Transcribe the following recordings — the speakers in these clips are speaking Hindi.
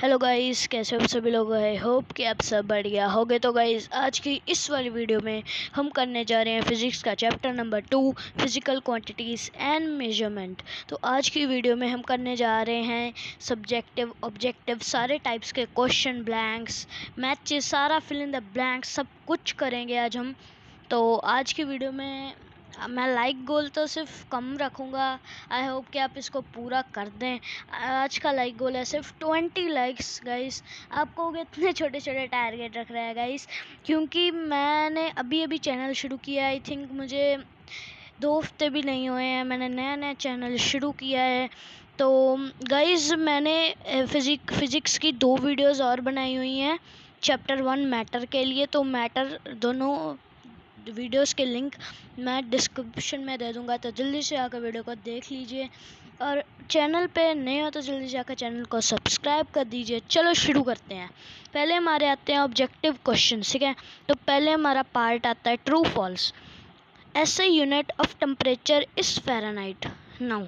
हेलो गाइस, कैसे हो सभी लोग। आई होप कि आप सब बढ़िया होगे। तो गाइस, आज की इस वाली वीडियो में हम करने जा रहे हैं फिज़िक्स का chapter number 2, physical quantities and measurement. तो आज की वीडियो में हम करने जा रहे हैं सब्जेक्टिव, ऑब्जेक्टिव, सारे टाइप्स के क्वेश्चन, ब्लैंक्स, मैचेस, सारा फिल इन द ब्लैंक्स, सब कुछ करेंगे आज हम। तो आज की वीडियो में मैं लाइक गोल तो सिर्फ कम रखूँगा। आई होप कि आप इसको पूरा कर दें। आज का लाइक गोल है सिर्फ 20 लाइक्स गाइस। आप कहोगे इतने छोटे छोटे टारगेट रख रहे हैं गाइस, क्योंकि मैंने अभी अभी चैनल शुरू किया है। आई थिंक मुझे 2 हफ्ते भी नहीं हुए हैं, मैंने नया चैनल शुरू किया है। तो गाइस, मैंने फिज़िक्स की 2 वीडियोस और बनाई हुई हैं चैप्टर 1 मैटर के लिए। तो मैटर दोनों वीडियोस के लिंक मैं डिस्क्रिप्शन में दे दूंगा, तो जल्दी से आकर वीडियो को देख लीजिए। और चैनल पे नए हो तो जल्दी से आकर चैनल को सब्सक्राइब कर दीजिए। चलो शुरू करते हैं। पहले हमारे आते हैं ऑब्जेक्टिव क्वेश्चन, ठीक है। तो पहले हमारा पार्ट आता है true false. SI unit of temperature is Fahrenheit. Now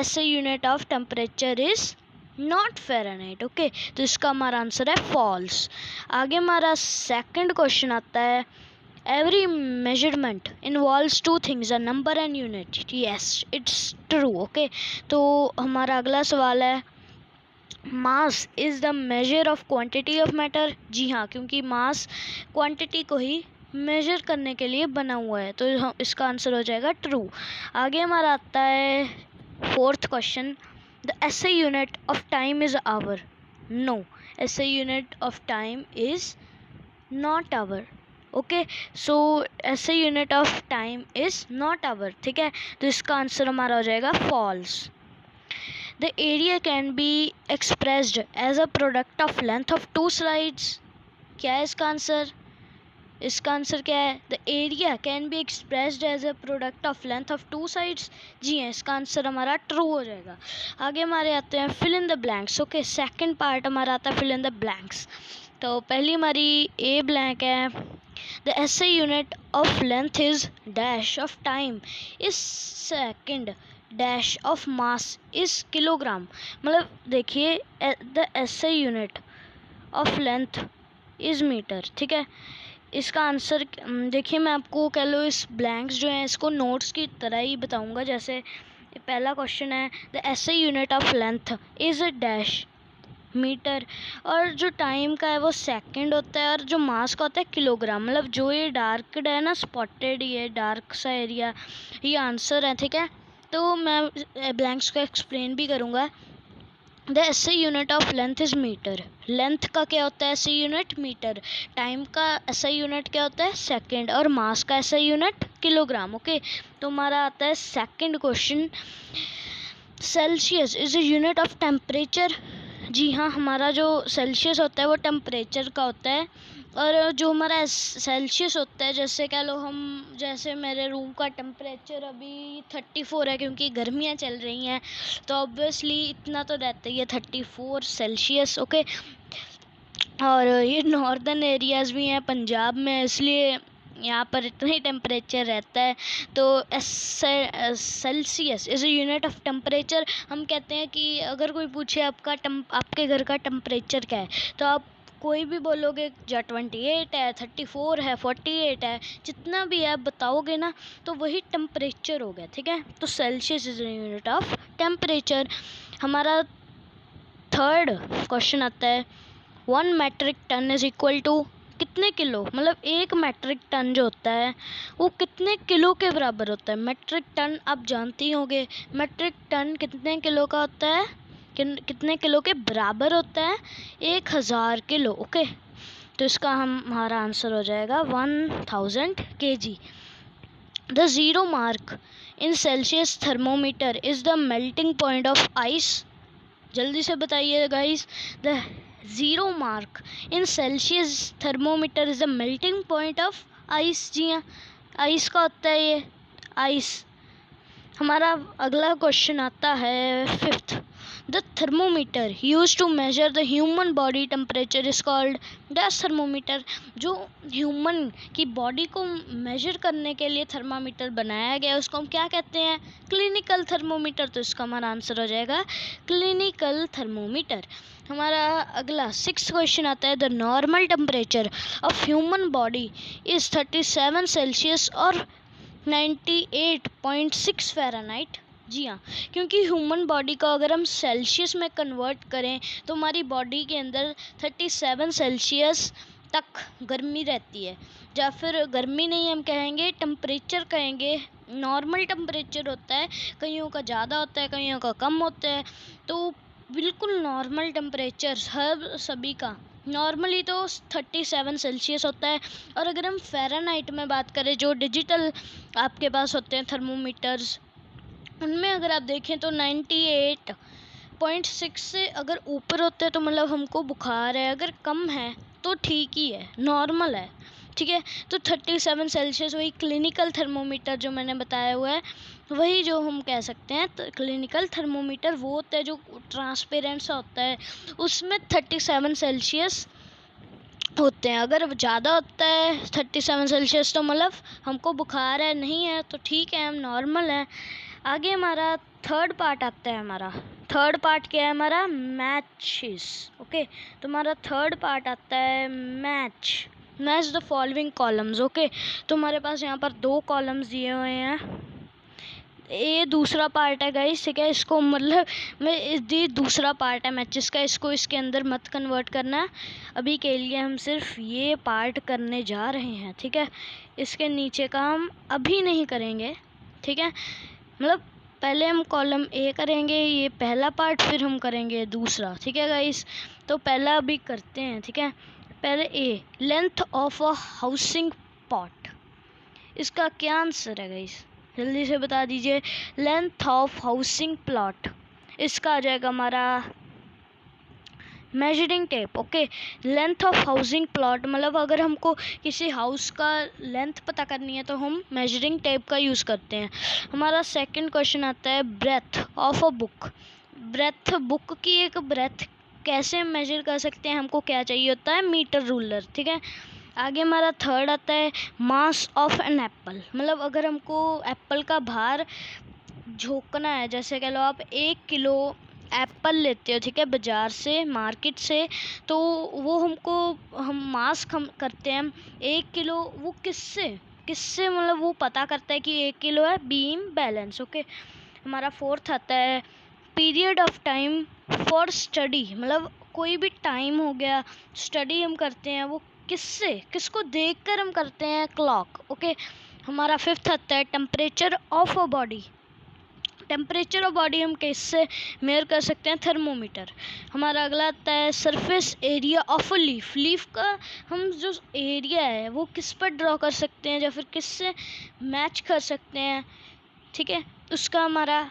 SI unit of temperature is not Fahrenheit. Okay, तो इसका हमारा आंसर है फॉल्स। आगे हमारा सेकंड क्वेश्चन आता है every measurement involves two things, a number and unit. Yes, it's true. Okay, तो हमारा अगला सवाल है mass is the measure of quantity of matter. जी हाँ, क्योंकि मास क्वांटिटी को ही मेजर करने के लिए बना हुआ है, तो हम इसका आंसर हो जाएगा ट्रू। आगे हमारा आता है fourth question, the SI unit of time is hour. No, SI unit of time is not hour. Okay, so SI unit of time is not hour, ठीक है। तो इसका आंसर हमारा हो जाएगा false. The area can be expressed as a product of length of 2 slides. क्या है इसका आंसर? इसका आंसर क्या है? The area can be expressed as a product of length of 2 sides. जी हाँ, इसका आंसर हमारा ट्रू हो जाएगा। आगे हमारे आते हैं fill in the blanks. Okay, second part हमारा आता है फिल इन द ब्लैंक्स। तो पहली हमारी ए ब्लैंक है, the SI unit of length is dash of time is second dash of mass is kilogram. मतलब देखिए, the SI unit of length is metre, ठीक है। इसका आंसर देखिए, मैं आपको कह लो इस ब्लैंक्स जो हैं इसको नोट्स की तरह ही बताऊंगा। जैसे पहला क्वेश्चन है, the SI unit of length is a dash metre, और जो टाइम का है वो सेकंड होता है, और जो मास का होता है किलोग्राम। मतलब जो ये डार्कड है ना, स्पॉटेड, ये डार्क सा एरिया, ये आंसर है, ठीक है। तो मैं ब्लैंक्स को एक्सप्लेन भी करूँगा। The SI unit of length is metre. Length का क्या होता है SI यूनिट? मीटर। टाइम का SI यूनिट क्या होता है? सेकंड। और मास का SI यूनिट किलोग्राम। ओके, तो हमारा आता है second question, Celsius is a unit of temperature. जी हाँ, हमारा जो सेल्सियस होता है वो टेम्परेचर का होता है। और जो हमारा सेल्सियस होता है, जैसे कह लो हम, जैसे मेरे रूम का टेम्परेचर अभी 34 है, क्योंकि गर्मियाँ चल रही हैं, तो ऑब्वियसली इतना तो रहता ही है, 34 सेल्सियस। ओके, और ये नॉर्दर्न एरियाज़ भी हैं पंजाब में, इसलिए यहाँ पर इतना ही टेम्परेचर रहता है। तो Celsius is a unit of temperature. हम कहते हैं कि अगर कोई पूछे आपके घर का टेम्परेचर क्या है, तो आप कोई भी बोलोगे, या 28 है, 34 है, 48 है, जितना भी है आप बताओगे ना, तो वही टेम्परेचर हो गया, ठीक है। तो Celsius is a unit of temperature. हमारा थर्ड क्वेश्चन आता है, 1 metric ton is equal to कितने किलो। मतलब 1 मेट्रिक टन जो होता है वो कितने किलो के बराबर होता है? मेट्रिक टन आप जानते ही होंगे, मेट्रिक टन कितने किलो का होता है, कितने किलो के बराबर होता है? 1000 किलो। ओके, तो इसका हमारा आंसर हो जाएगा 1000 kg। The zero mark in Celsius thermometer is the melting point of ice. जल्दी से बताइए guys, the zero mark in Celsius thermometer is the melting point of ice. जी हाँ, आइस का होता है ये, आइस। हमारा अगला क्वेश्चन आता है fifth, the thermometer use to measure the human body temperature is called dash thermometer. जो ह्यूमन की बॉडी को मेजर करने के लिए थर्मामीटर बनाया गया उसको हम क्या कहते हैं? Clinical thermometer. तो इसका हमारा आंसर हो जाएगा क्लिनिकल थर्मोमीटर। हमारा अगला 6th क्वेश्चन आता है, the normal temperature of human body is 37 Celsius और 98.6 फ़ारेनहाइट। जी हाँ, क्योंकि ह्यूमन बॉडी को अगर हम सेल्सियस में कन्वर्ट करें तो हमारी बॉडी के अंदर 37 सेल्सियस तक गर्मी रहती है, या फिर गर्मी नहीं हम कहेंगे, टेम्परेचर कहेंगे। नॉर्मल टेम्परेचर होता है, कईयों का ज़्यादा होता है, कईयों का कम होता है। तो बिल्कुल नॉर्मल टेम्परेचर हर सभी का नॉर्मली तो 37 सेल्सियस होता है। और अगर हम फ़ारेनहाइट में बात करें, जो डिजिटल आपके पास होते हैं थर्मोमीटर्स, उनमें अगर आप देखें तो 98.6 से अगर ऊपर होते हैं तो मतलब हमको बुखार है, अगर कम है तो ठीक ही है, नॉर्मल है। ठीक है, तो 37 सेल्सियस वही क्लिनिकल थर्मोमीटर जो मैंने बताया हुआ है, वही जो हम कह सकते हैं तो क्लिनिकल थर्मोमीटर वो होता है जो ट्रांसपेरेंट सा होता है, उसमें 37 सेल्सियस होते हैं। अगर ज़्यादा होता है 37 सेल्सियस तो मतलब हमको बुखार है, नहीं है तो ठीक है, हम नॉर्मल हैं। आगे हमारा थर्ड पार्ट आता है। हमारा थर्ड पार्ट क्या है? हमारा मैचेस। ओके, तो हमारा थर्ड पार्ट आता है match the following columns. Okay, तो हमारे पास यहाँ पर 2 कॉलम्स दिए हुए हैं। ये दूसरा पार्ट है गाइस, ठीक है, इसको मतलब ये दूसरा पार्ट है मैचेस का, इसको इसके अंदर मत कन्वर्ट करना। अभी के लिए हम सिर्फ ये पार्ट करने जा रहे हैं, ठीक है। इसके नीचे का हम अभी नहीं करेंगे, ठीक है। मतलब पहले हम कॉलम ए करेंगे, ये पहला पार्ट, फिर हम करेंगे दूसरा, ठीक है गाइस। तो पहला अभी करते हैं, ठीक है। पहले A, length of a housing pot, इसका क्या आंसर है गाइस? जल्दी से बता दीजिए। लेंथ ऑफ हाउसिंग प्लॉट, इसका आ जाएगा हमारा measuring tape. Okay, length of housing plot मतलब अगर हमको किसी हाउस का लेंथ पता करनी है तो हम मेजरिंग टेप का यूज़ करते हैं। हमारा सेकंड क्वेश्चन आता है, breadth of a book. Breadth, book की एक ब्रेथ कैसे मेजर कर सकते हैं? हमको क्या चाहिए होता है? मीटर रूलर, ठीक है। आगे हमारा थर्ड आता है, मास ऑफ एन एप्पल। मतलब अगर हमको एप्पल का भार झोंकना है, जैसे कह लो आप 1 किलो एप्पल लेते हो, ठीक है, बाज़ार से, मार्केट से, तो वो हम मास करते हैं 1 किलो, वो किससे मतलब वो पता करता है कि 1 किलो है, बीम बैलेंस। ओके, हमारा फोर्थ आता है, period of time for study. मतलब कोई भी टाइम हो गया, स्टडी हम करते हैं वो किसको देखकर हम करते हैं? क्लॉक। ओके, हमारा फिफ्थ आता है, temperature of a body. Temperature of body हम किससे मेयर कर सकते हैं? थर्मोमीटर। हमारा अगला आता है, surface area of a leaf. Leaf का हम जो एरिया है वो किस पर ड्रॉ कर सकते हैं या फिर किससे मैच कर सकते हैं, ठीक है, उसका हमारा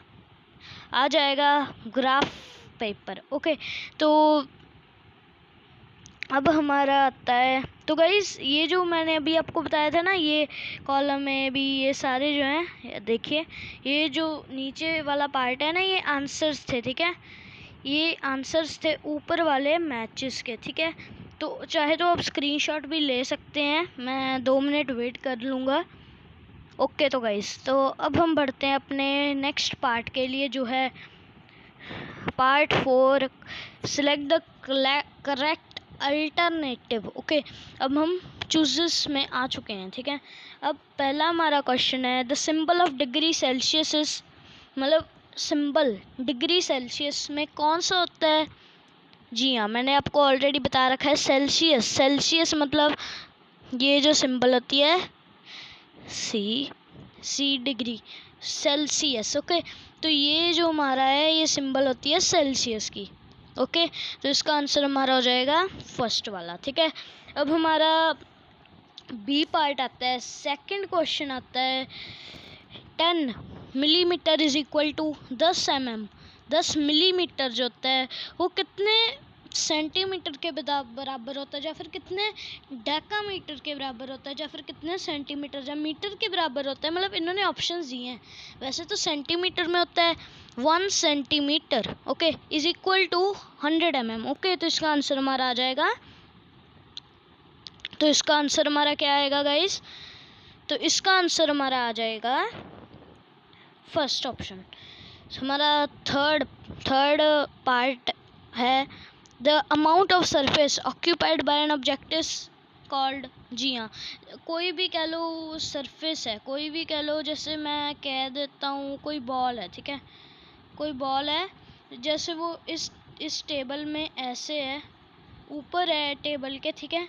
आ जाएगा ग्राफ पेपर। ओके, तो अब हमारा आता है, तो गाइस ये जो मैंने अभी आपको बताया था ना, ये कॉलम में भी ये सारे जो हैं, देखिए ये जो नीचे वाला पार्ट है ना, ये आंसर्स थे, ठीक है, ये आंसर्स थे ऊपर वाले मैचेस के, ठीक है। तो चाहे तो आप स्क्रीनशॉट भी ले सकते हैं, मैं 2 मिनट वेट कर लूँगा। ओके, तो गाइस तो अब हम बढ़ते हैं अपने नेक्स्ट पार्ट के लिए, जो है part 4, select the correct alternative. Okay, अब हम चूजेस में आ चुके हैं, ठीक है। अब पहला हमारा क्वेश्चन है, the symbol of degree Celsius is, मतलब सिंबल डिग्री सेल्सियस में कौन सा होता है? जी हाँ, मैंने आपको ऑलरेडी बता रखा है, सेल्सियस। सेल्सियस मतलब ये जो सिंबल होती है सी डिग्री सेल्सियस। ओके, तो ये जो हमारा है ये सिंबल होती है सेल्सियस की। ओके, तो इसका आंसर हमारा हो जाएगा फर्स्ट वाला, ठीक है। अब हमारा बी पार्ट आता है, सेकंड क्वेश्चन आता है, 10 millimetre is equal to 10 mm। 10 millimetre जो होता है वो कितने सेंटीमीटर के बराबर होता है, या फिर कितने डेकामीटर के बराबर होता है, या फिर कितने सेंटीमीटर या मीटर के बराबर होता है। मतलब इन्होंने ऑप्शंस दिए हैं। वैसे तो सेंटीमीटर में होता है 1 centimetre, okay, is equal to 100 mm, okay. तो इसका आंसर हमारा आ जाएगा, तो इसका आंसर हमारा क्या आएगा गाइस? तो इसका आंसर हमारा आ जाएगा फर्स्ट ऑप्शन। हमारा थर्ड पार्ट है the amount of surface occupied by an object is called. जी हाँ, कोई भी कह लो सरफेस है, कोई भी कह लो, जैसे मैं कह देता हूँ कोई बॉल है, ठीक है, कोई बॉल है, जैसे वो इस टेबल में ऐसे है, ऊपर है टेबल के, ठीक है,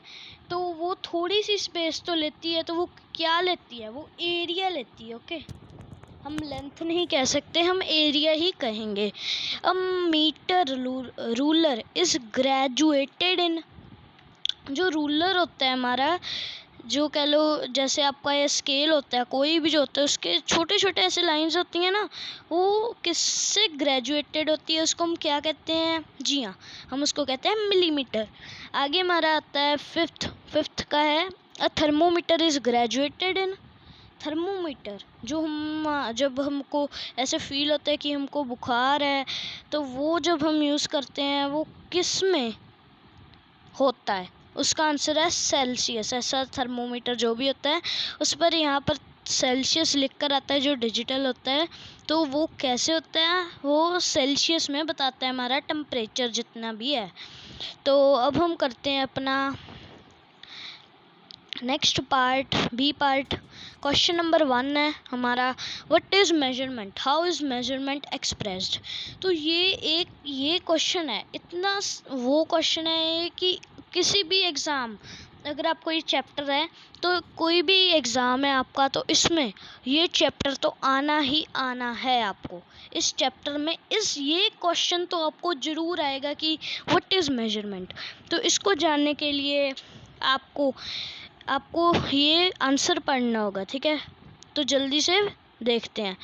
तो वो थोड़ी सी स्पेस तो लेती है, तो वो क्या लेती है? वो एरिया लेती है, ओके। हम लेंथ नहीं कह सकते, हम एरिया ही कहेंगे। A metre ruler is graduated in. जो रूलर होता है हमारा, जो कह लो जैसे आपका ये स्केल होता है, कोई भी जो होता है, उसके छोटे छोटे ऐसे लाइंस होती हैं ना, वो किससे ग्रेजुएटेड होती है? उसको हम क्या कहते हैं? जी हाँ, हम उसको कहते हैं मिलीमीटर। आगे हमारा आता है फिफ्थ का है a thermometer is graduated in. Thermometer, जो हम जब हमको ऐसे फील होता है कि हमको बुखार है, तो वो जब हम यूज़ करते हैं वो किस में होता है? उसका आंसर है सेल्सियस। ऐसा थर्मोमीटर जो भी होता है उस पर यहाँ पर सेल्सियस लिख कर आता है, जो डिजिटल होता है। तो वो कैसे होता है? वो सेल्सियस में बताता है हमारा टेम्परेचर जितना भी है। तो अब हम करते हैं अपना next part, B part. Question number 1 है हमारा, what is measurement, how is measurement expressed. तो ये क्वेश्चन है, इतना वो क्वेश्चन है कि किसी भी एग्ज़ाम, अगर आपको ये चैप्टर है, तो कोई भी एग्ज़ाम है आपका, तो इसमें ये चैप्टर तो आना ही आना है आपको। इस चैप्टर में ये क्वेश्चन तो आपको ज़रूर आएगा कि व्हाट इज़ मेजरमेंट। तो इसको जानने के लिए आपको ये आंसर पढ़ना होगा, ठीक है। तो जल्दी से देखते हैं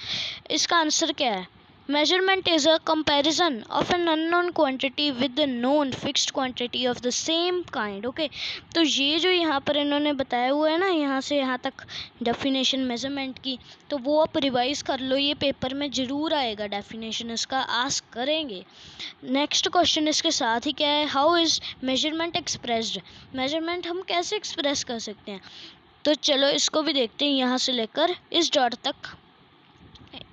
इसका आंसर क्या है। Measurement is a comparison of an unknown quantity with the known fixed quantity of the same kind, okay. तो ये जो यहाँ पर इन्होंने बताया हुआ है ना, यहाँ से यहाँ तक डेफिनेशन मेजरमेंट की, तो वो आप रिवाइज कर लो, ये पेपर में ज़रूर आएगा डेफिनेशन, इसका आस्क करेंगे। नेक्स्ट क्वेश्चन इसके साथ ही क्या है, how is measurement expressed. Measurement हम कैसे एक्सप्रेस कर सकते हैं? तो चलो इसको भी देखते हैं। यहाँ से लेकर इस डॉट तक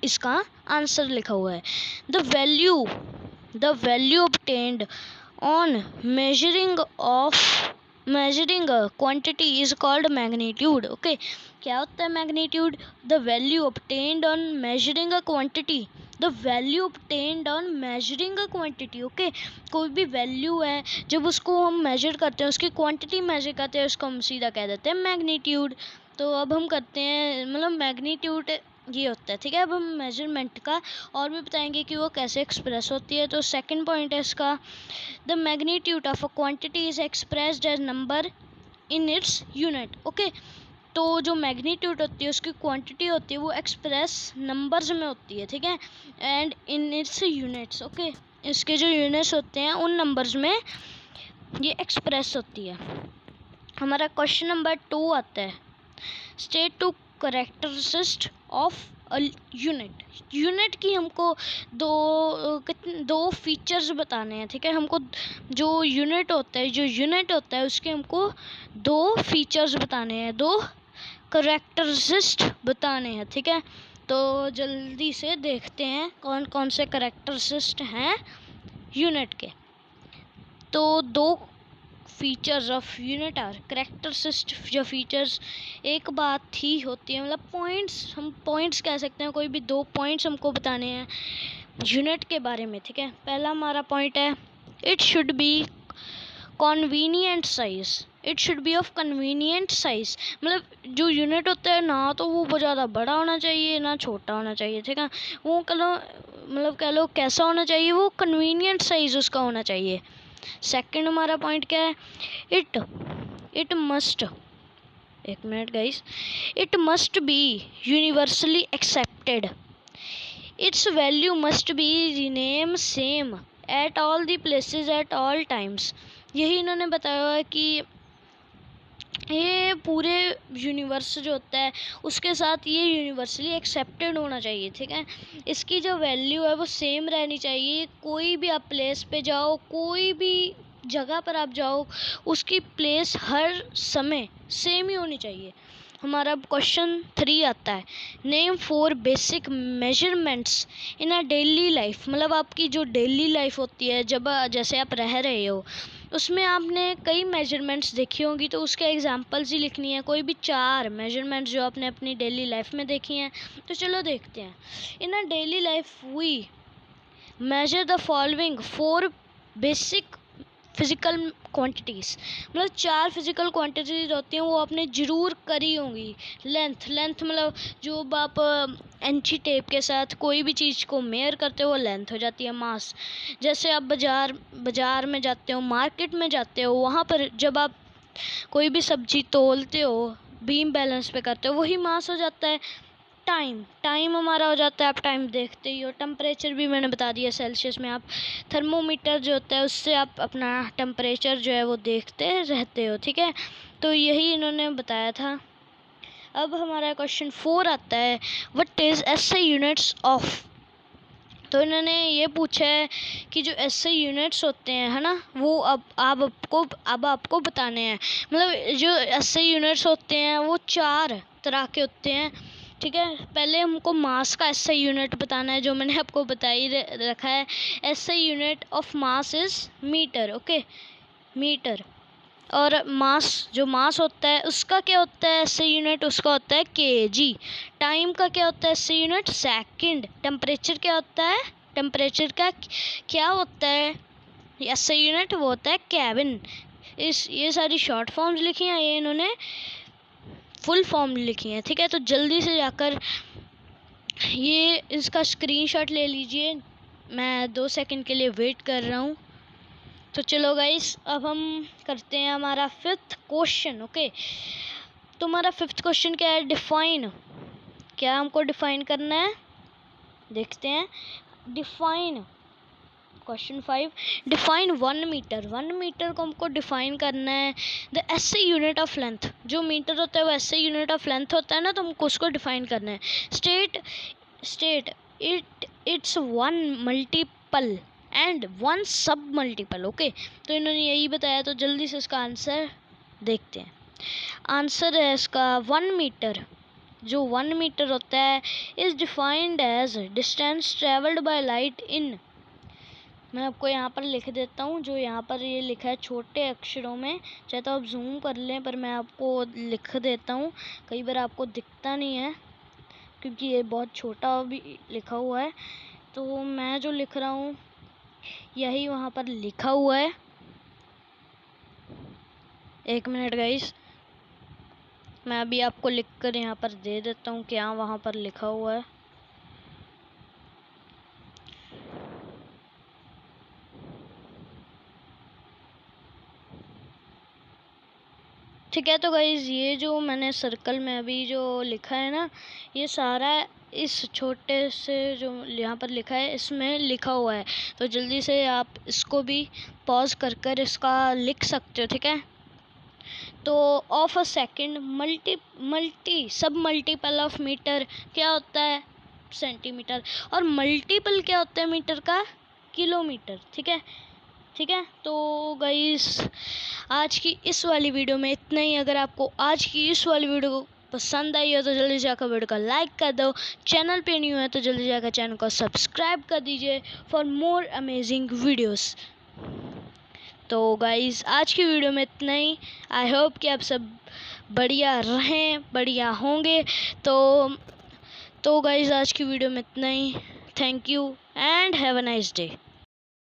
इसका आंसर लिखा हुआ है। The value obtained on measuring a quantity is called magnitude, okay। क्या होता है magnitude? The value obtained on measuring a quantity, the value obtained on measuring a quantity, okay. कोई भी वैल्यू है, जब उसको हम मेजर करते हैं, उसकी क्वांटिटी मेजर करते हैं, उसको हम सीधा कह देते हैं मैग्नीट्यूड। तो अब हम करते हैं, मतलब मैग्नीट्यूड ये होता है, ठीक है। अब हम मेजरमेंट का और भी बताएंगे कि वो कैसे एक्सप्रेस होती है। तो सेकंड पॉइंट है इसका, the magnitude of a quantity is expressed as number in its unit, okay. तो जो मैग्नीट्यूड होती है, उसकी क्वांटिटी होती है, वो एक्सप्रेस नंबर्स में होती है, ठीक है, and in its units, okay. इसके जो यूनिट्स होते हैं उन नंबर्स में ये एक्सप्रेस होती है। हमारा क्वेश्चन नंबर 2 आता है, state to characteristics of a unit की हमको दो फीचर्स बताने हैं, ठीक है। हमको जो यूनिट होता है उसके हमको दो फीचर्स बताने हैं, दो कैरेक्टरिस्टिक्स बताने हैं, ठीक है। तो जल्दी से देखते हैं कौन कौन से कैरेक्टरिस्टिक्स हैं यूनिट के। तो दो features of unit or characteristics, जो फीचर्स एक बात ही होती है, मतलब पॉइंट्स, हम पॉइंट्स कह सकते हैं, कोई भी दो पॉइंट्स हमको बताने हैं यूनिट के बारे में, ठीक है। पहला हमारा पॉइंट है, it should be convenient size, it should be of convenient size. मतलब जो यूनिट होता है ना, तो वो बहुत ज़्यादा बड़ा होना चाहिए ना छोटा होना चाहिए, ठीक है। वो कह लो कैसा होना चाहिए, वो कन्वीनियंट साइज उसका होना चाहिए। सेकंड हमारा पॉइंट क्या है, इट मस्ट, एक minute guys, it must be universally accepted, it's value must be rename same at all the places at all times. यही इन्होंने बताया हुआ है कि ये पूरे यूनिवर्स जो होता है उसके साथ ये यूनिवर्सली एक्सेप्टेड होना चाहिए, ठीक है। इसकी जो वैल्यू है वो सेम रहनी चाहिए। कोई भी आप प्लेस पे जाओ, कोई भी जगह पर आप जाओ, उसकी प्लेस हर समय सेम ही होनी चाहिए। हमारा क्वेश्चन 3 आता है, name 4 basic measurements in a daily life. मतलब आपकी जो डेली लाइफ होती है, जब जैसे आप रह रहे हो, उसमें आपने कई मेजरमेंट्स देखी होंगी, तो उसके एग्जांपल्स ही लिखनी है। कोई भी 4 मेजरमेंट्स जो आपने अपनी डेली लाइफ में देखी हैं, तो चलो देखते हैं। In a daily life we measure the following 4 basic physical quantities. मतलब 4 फिज़िकल क्वांटिटीज़ होती हैं, वो आपने ज़रूर करी होंगी। लेंथ मतलब जो आप इंची टेप के साथ कोई भी चीज़ को मेयर करते हो, वो लेंथ हो जाती है। मास, जैसे आप बाज़ार में जाते हो, मार्केट में जाते हो, वहाँ पर जब आप कोई भी सब्ज़ी तोलते हो, बीम बैलेंस पे करते हो, वही मास हो जाता है। टाइम हमारा हो जाता है, आप टाइम देखते ही हो। टेम्परेचर भी मैंने बता दिया, सेल्सियस में आप थर्मोमीटर जो होता है उससे आप अपना टेम्परेचर जो है वो देखते रहते हो, ठीक है। तो यही इन्होंने बताया था। अब हमारा क्वेश्चन 4 आता है, what is SI units of. तो इन्होंने ये पूछा है कि जो एसआई यूनिट्स होते हैं, है ना, वो अब आपको बताने हैं। मतलब जो एसआई यूनिट्स होते हैं वो 4 तरह के होते हैं, ठीक है। पहले हमको मास का एसआई यूनिट बताना है, जो मैंने आपको बता ही रखा है। SI unit of mass is metre, okay, metre. और जो मास होता है उसका क्या होता है एसआई यूनिट, उसका होता है केजी। टाइम का क्या होता है एसआई यूनिट, सेकंड। टेम्परेचर क्या होता है, टेम्परेचर का क्या होता है एसआई यूनिट, वो होता है केल्विन। ये सारी शॉर्ट फॉर्म्स लिखी हैं, ये इन्होंने फुल फॉर्म लिखी हैं, ठीक है। तो जल्दी से जाकर ये इसका स्क्रीनशॉट ले लीजिए। मैं 2 सेकंड के लिए वेट कर रहा हूँ। तो चलो गाइस, अब हम करते हैं हमारा 5th क्वेश्चन, ओके। तो हमारा 5th क्वेश्चन क्या है, डिफाइन। क्या हमको डिफाइन करना है, देखते हैं। Define question 5, define 1 metre. 1 metre को हमको डिफाइन करना है। The SI unit of length, जो मीटर होता है वो एसआई यूनिट ऑफ लेंथ होता है ना, तो हमको उसको डिफाइन करना है। स्टेट इट्स 1 मल्टीपल एंड 1 सब मल्टीपल, ओके। तो इन्होंने यही बताया, तो जल्दी से इसका आंसर देखते हैं। आंसर है इसका 1 मीटर। जो 1 मीटर होता है is defined as distance travelled by light in. मैं आपको यहाँ पर लिख देता हूँ, जो यहाँ पर ये लिखा है छोटे अक्षरों में, चाहे तो आप जूम कर लें, पर मैं आपको लिख देता हूँ। कई बार आपको दिखता नहीं है क्योंकि ये बहुत छोटा भी लिखा हुआ है। तो मैं जो लिख रहा हूँ यही वहाँ पर लिखा हुआ है। 1 मिनट गाइस, मैं अभी आपको लिख कर यहाँ पर दे देता हूँ क्या वहाँ पर लिखा हुआ है। ठीक है, तो गाइस ये जो मैंने सर्कल में अभी जो लिखा है ना, ये सारा इस छोटे से जो यहाँ पर लिखा है इसमें लिखा हुआ है। तो जल्दी से आप इसको भी पॉज कर इसका लिख सकते हो, ठीक है। तो ऑफ अ सेकंड मल्टी सब मल्टीपल ऑफ मीटर क्या होता है, सेंटीमीटर। और मल्टीपल क्या होता है मीटर का, किलोमीटर, ठीक है। तो गाइस आज की इस वाली वीडियो में इतना ही। अगर आपको आज की इस वाली वीडियो पसंद आई हो तो जल्दी जाकर वीडियो को लाइक कर दो। चैनल पे नहीं हुआ है तो जल्दी जाकर चैनल को सब्सक्राइब कर दीजिए फॉर मोर अमेजिंग वीडियोस। तो गाइस आज की वीडियो में इतना ही। आई होप कि आप सब बढ़िया रहें, बढ़िया होंगे। तो गाइस आज की वीडियो में इतना ही। Thank you and have a nice day.